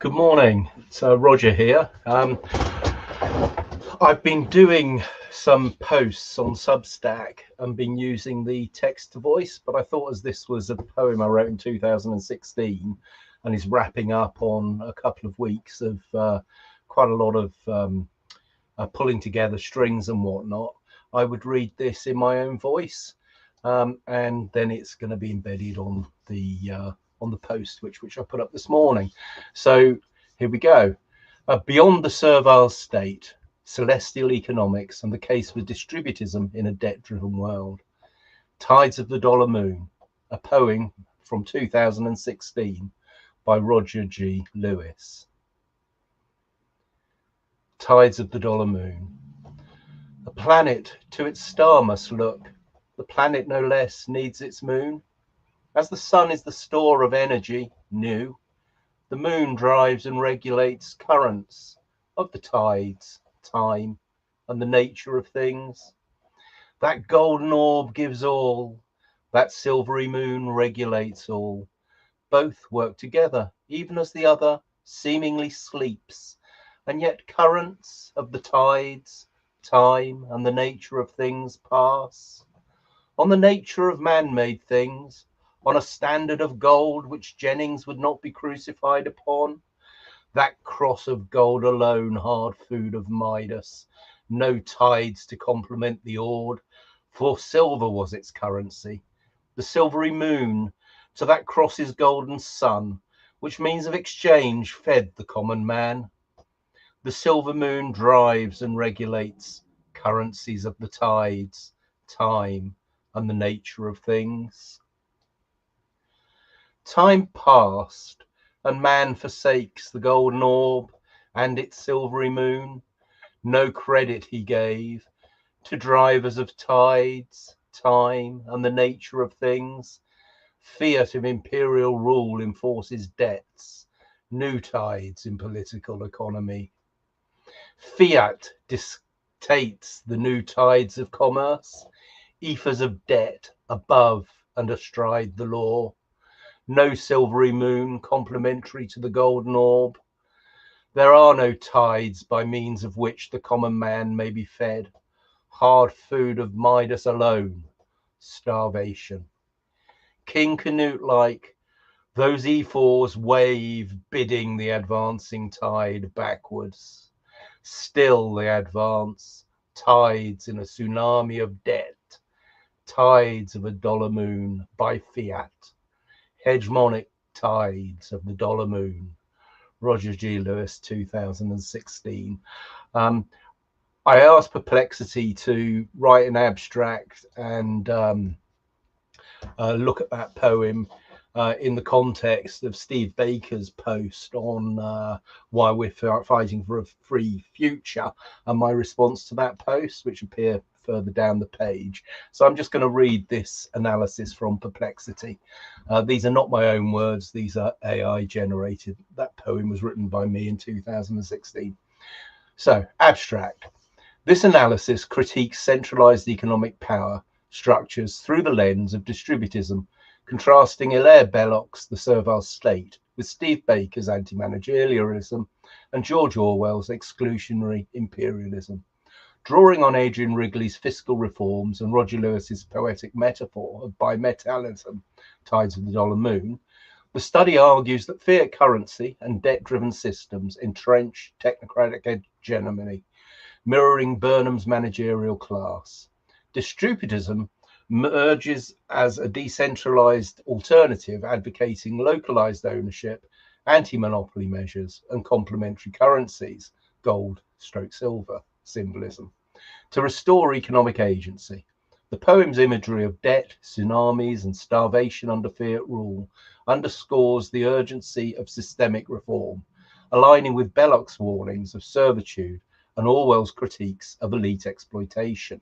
Good morning, it's Roger here. I've been doing some posts on Substack and been using the text to voice, but I thought as this was a poem I wrote in 2016 and is wrapping up on a couple of weeks of quite a lot of pulling together strings and whatnot, I would read this in my own voice, and then it's going to be embedded on the post which I put up this morning. So here we go. Beyond the servile state, celestial economics and the case for distributism in a debt-driven world. Tides of the Dollar Moon, a poem from 2016 by Roger G. Lewis. Tides of the Dollar Moon. A planet to its star must look. The planet no less needs its moon. As the sun is the store of energy, new, the moon drives and regulates currents of the tides, time, and the nature of things. That golden orb gives all, that silvery moon regulates all. Both work together, even as the other seemingly sleeps, and yet currents of the tides, time, and the nature of things pass. On the nature of man-made things, on a standard of gold which Jennings would not be crucified upon, that cross of gold alone, hard food of Midas, no tides to complement the ord, for silver was its currency. The silvery moon to that cross's golden sun, which means of exchange fed the common man. The silver moon drives and regulates currencies of the tides, time, and the nature of things. Time passed, and man forsakes the golden orb and its silvery moon. No credit he gave to drivers of tides, time, and the nature of things. Fiat of imperial rule enforces debts, new tides in political economy. Fiat dictates the new tides of commerce, ethers of debt above and astride the law. No silvery moon complementary to the golden orb. There are no tides by means of which the common man may be fed. Hard food of Midas alone, starvation. King Canute-like, those ephors wave, bidding the advancing tide backwards. Still they advance, tides in a tsunami of debt, tides of a dollar moon by fiat. Hegemonic tides of the dollar moon. Roger G. Lewis, 2016. I asked Perplexity to write an abstract and look at that poem in the context of Steve Baker's post on why we're fighting for a free future, and my response to that post, which appear further down the page. So I'm just going to read this analysis from Perplexity. These are not my own words, these are AI generated. That poem was written by me in 2016. So, abstract. This analysis critiques centralized economic power structures through the lens of distributism, contrasting Hilaire Belloc's The Servile State with Steve Baker's anti-managerialism and George Orwell's exclusionary imperialism. Drawing on Adrian Wrigley's fiscal reforms and Roger Lewis's poetic metaphor of bimetallism, tides of the dollar moon, the study argues that fiat currency and debt-driven systems entrench technocratic hegemony, mirroring Burnham's managerial class. Distributism emerges as a decentralized alternative advocating localized ownership, anti-monopoly measures, and complementary currencies, gold/silver symbolism, to restore economic agency. The poem's imagery of debt, tsunamis, and starvation under fiat rule underscores the urgency of systemic reform, aligning with Belloc's warnings of servitude and Orwell's critiques of elite exploitation.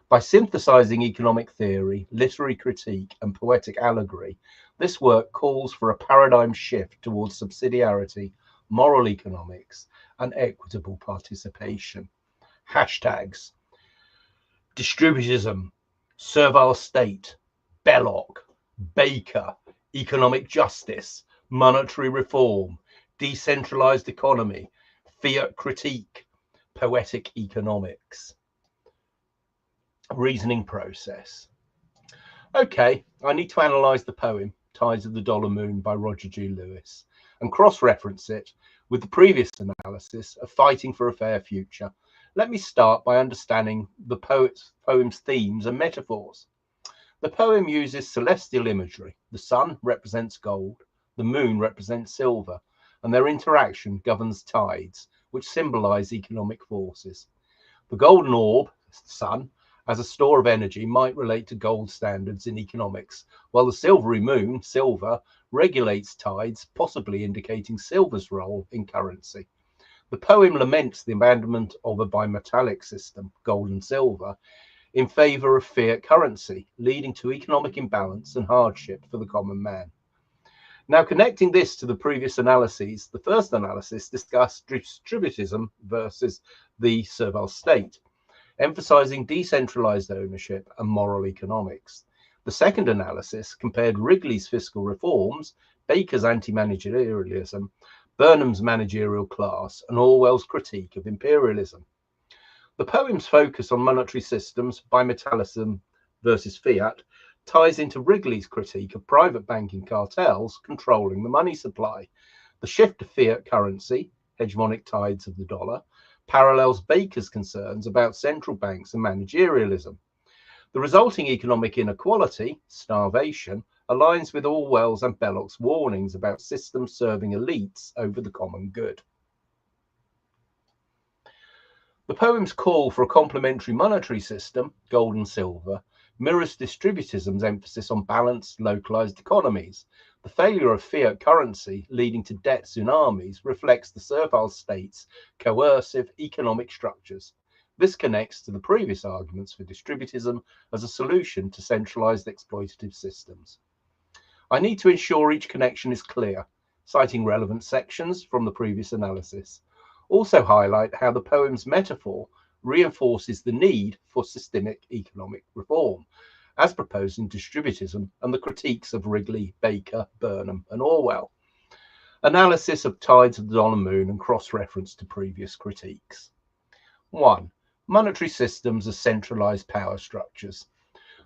By synthesizing economic theory, literary critique, and poetic allegory, this work calls for a paradigm shift towards subsidiarity, moral economics, and equitable participation. Hashtags: Distributism, Servile State, Belloc, Baker, Economic Justice, Monetary Reform, decentralized economy, fiat critique, poetic economics. Reasoning process. Okay, I need to analyse the poem Tides of the Dollar Moon by Roger G. Lewis and cross-reference it with the previous analysis of Fighting for a Fair Future. Let me start by understanding the poem's themes and metaphors. The poem uses celestial imagery. The sun represents gold, the moon represents silver, and their interaction governs tides, which symbolize economic forces. The golden orb, sun, as a store of energy might relate to gold standards in economics, while the silvery moon, silver, regulates tides, possibly indicating silver's role in currency. The poem laments the abandonment of a bimetallic system, gold and silver, in favour of fiat currency, leading to economic imbalance and hardship for the common man. Now, connecting this to the previous analyses, the first analysis discussed distributism versus the servile state, emphasizing decentralized ownership and moral economics. The second analysis compared Wrigley's fiscal reforms, Baker's anti-managerialism, Burnham's managerial class, and Orwell's critique of imperialism. The poem's focus on monetary systems, bimetallism versus fiat, ties into Wrigley's critique of private banking cartels controlling the money supply. The shift to fiat currency, hegemonic tides of the dollar, parallels Baker's concerns about central banks and managerialism. The resulting economic inequality, starvation, aligns with Orwell's and Belloc's warnings about systems serving elites over the common good. The poem's call for a complementary monetary system, gold and silver, mirrors distributism's emphasis on balanced, localized economies. The failure of fiat currency leading to debt tsunamis reflects the servile state's coercive economic structures. This connects to the previous arguments for distributism as a solution to centralized exploitative systems. I need to ensure each connection is clear, citing relevant sections from the previous analysis. Also highlight how the poem's metaphor reinforces the need for systemic economic reform, as proposed in Distributism and the critiques of Wrigley, Baker, Burnham, and Orwell. Analysis of Tides of the Dollar Moon and cross-reference to previous critiques. 1. Monetary systems as centralized power structures.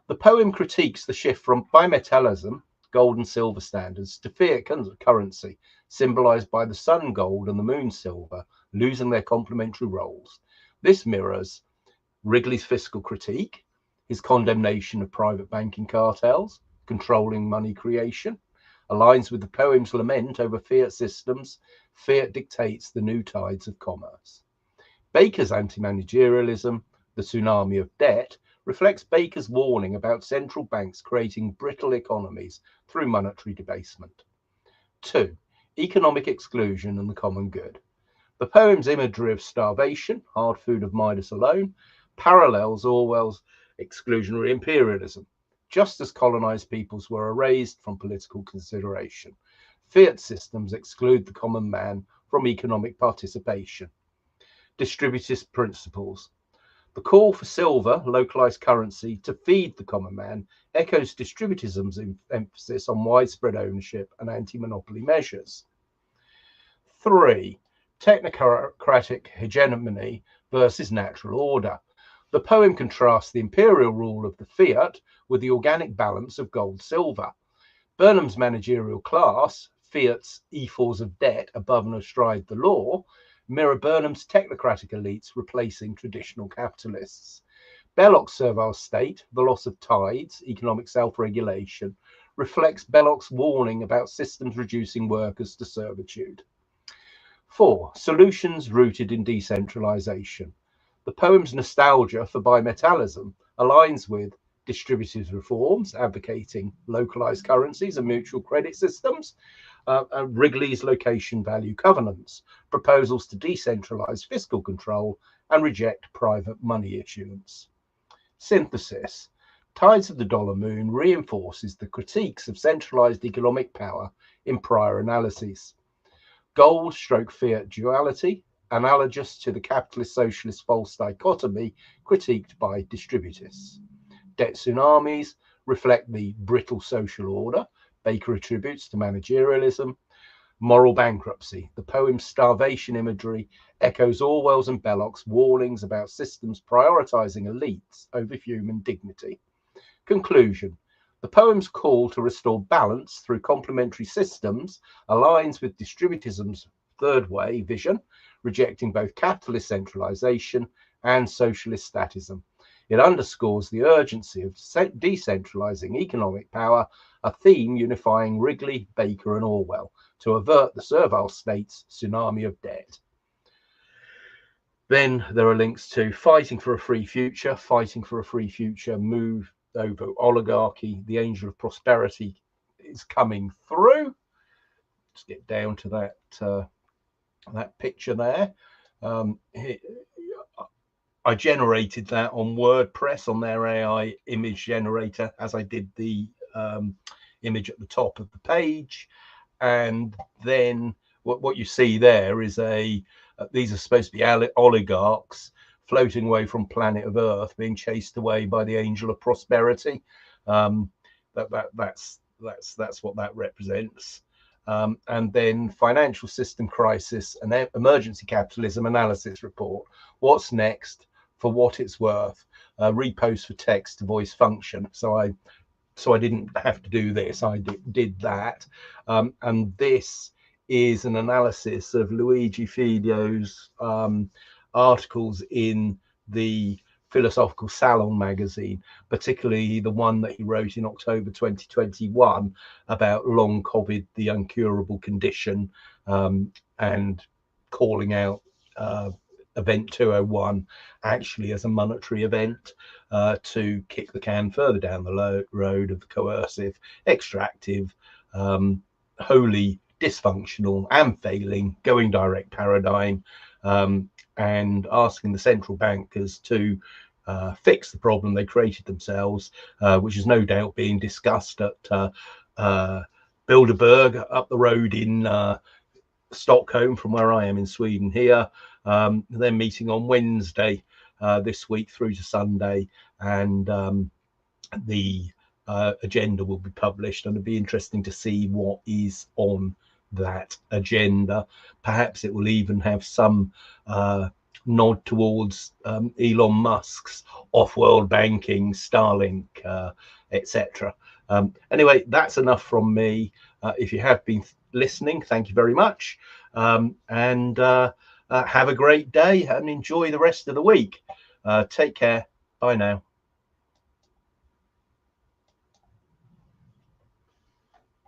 The poem critiques the shift from bimetallism, gold and silver standards, to fiat currency, symbolized by the sun gold and the moon silver, losing their complementary roles. This mirrors Wrigley's fiscal critique, his condemnation of private banking cartels, controlling money creation, aligns with the poem's lament over fiat systems. Fiat dictates the new tides of commerce. Baker's anti-managerialism, the tsunami of debt, reflects Baker's warning about central banks creating brittle economies through monetary debasement. 2. Economic exclusion and the common good. The poem's imagery of starvation, hard food of Midas alone, parallels Orwell's exclusionary imperialism. Just as colonized peoples were erased from political consideration, fiat systems exclude the common man from economic participation. Distributist principles. The call for silver, localized currency, to feed the common man echoes distributism's emphasis on widespread ownership and anti-monopoly measures. 3. Technocratic hegemony versus natural order. The poem contrasts the imperial rule of the fiat with the organic balance of gold-silver. Burnham's managerial class, fiat's ephors of debt above and astride the law, mirror Burnham's technocratic elites replacing traditional capitalists. Belloc's servile state, the loss of tides, economic self-regulation, reflects Belloc's warning about systems reducing workers to servitude. 4. Solutions rooted in decentralization. The poem's nostalgia for bimetallism aligns with distributive reforms, advocating localized currencies and mutual credit systems, and Wrigley's location value covenants, proposals to decentralize fiscal control and reject private money issuance. Synthesis. Tides of the Dollar Moon reinforces the critiques of centralized economic power in prior analyses. Gold/fiat duality, analogous to the capitalist-socialist false dichotomy critiqued by distributists. Debt tsunamis reflect the brittle social order Baker attributes to managerialism. Moral bankruptcy. The poem's starvation imagery echoes Orwell's and Belloc's warnings about systems prioritizing elites over human dignity. Conclusion. The poem's call to restore balance through complementary systems aligns with Distributism's third way vision, rejecting both capitalist centralization and socialist statism. It underscores the urgency of decentralizing economic power, a theme unifying Wrigley, Baker, and Orwell to avert the servile state's tsunami of debt. Then there are links to Fighting for a Free Future, Fighting for a Free Future, Move Over Oligarchy, The Angel of Prosperity is coming through. Let's get down to that picture there. I generated that on WordPress on their AI image generator, as I did the image at the top of the page. And then what you see there is these are supposed to be oligarchs floating away from planet of Earth, being chased away by the Angel of Prosperity. That's what that represents. And then Financial System Crisis and Emergency Capitalism Analysis Report. What's next? For what it's worth. Repost for text to voice function. So I didn't have to do this. I did that. And this is an analysis of Luigi Fideo's articles in the Philosophical Salon magazine, particularly the one that he wrote in October 2021 about long COVID, the uncurable condition, and calling out Event 201 actually as a monetary event to kick the can further down the road of the coercive, extractive, wholly dysfunctional and failing going direct paradigm, and asking the central bankers to fix the problem they created themselves, which is no doubt being discussed at Bilderberg up the road in Stockholm from where I am in Sweden here. They're meeting on Wednesday this week through to Sunday, and the agenda will be published, and it'll be interesting to see what is on that agenda. Perhaps it will even have some nod towards Elon Musk's off-world banking, Starlink, etc. Anyway, that's enough from me. If you have been listening, thank you very much, and have a great day and enjoy the rest of the week. Take care. Bye now.